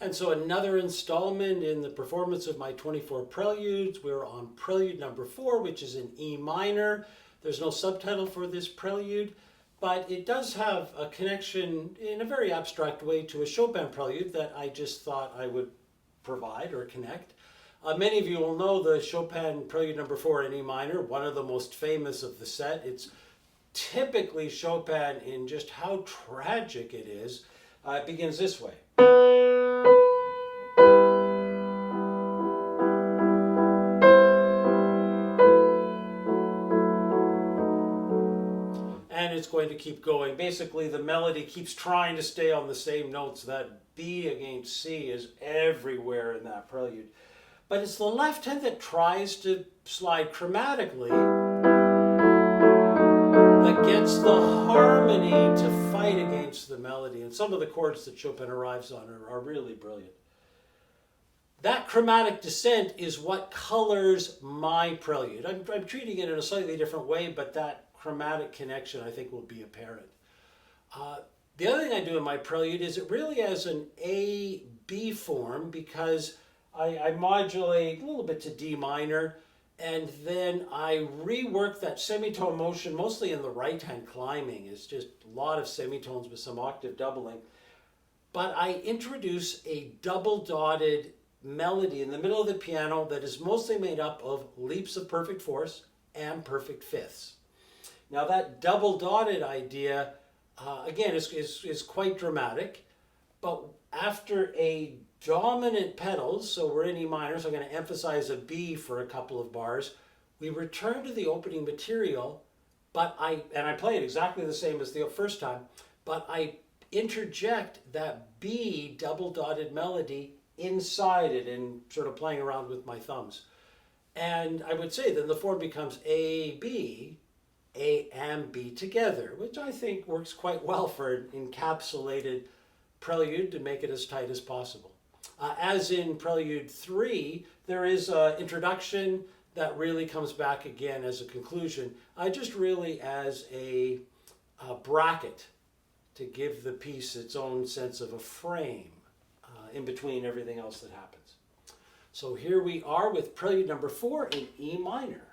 And so another installment in the performance of my 24 preludes. We're on Prelude number 4, which is in E minor. There's no subtitle for this prelude, but it does have a connection in a very abstract way to a Chopin prelude that I just thought I would provide or connect. Many of you will know the Chopin Prelude number 4 in E minor, one of the most famous of the set. It's typically Chopin in just how tragic it is. It begins this way. And it's going to keep going. Basically, the melody keeps trying to stay on the same notes. That B against C is everywhere in that prelude. But it's the left hand that tries to slide chromatically that gets the harmony to fight against the melody. And some of the chords that Chopin arrives on are really brilliant. That chromatic descent is what colors my prelude. I'm treating it in a slightly different way, but that chromatic connection I think will be apparent. The other thing I do in my prelude is it really has an A-B form because I modulate a little bit to D minor, and then I rework that semitone motion, mostly in the right hand climbing. It's just a lot of semitones with some octave doubling. But I introduce a double dotted melody in the middle of the piano that is mostly made up of leaps of perfect fourths and perfect fifths. Now that double dotted idea, again, is quite dramatic, but after a dominant pedals, so we're in E minor, so I'm going to emphasize a B for a couple of bars, we return to the opening material, but I play it exactly the same as the first time, but I interject that B double dotted melody inside it and sort of playing around with my thumbs. And I would say then the form becomes A, B, A and B together, which I think works quite well for an encapsulated prelude to make it as tight as possible. As in Prelude 3, there is an introduction that really comes back again as a conclusion, just really as a bracket to give the piece its own sense of a frame in between everything else that happens. So here we are with Prelude number 4 in E minor.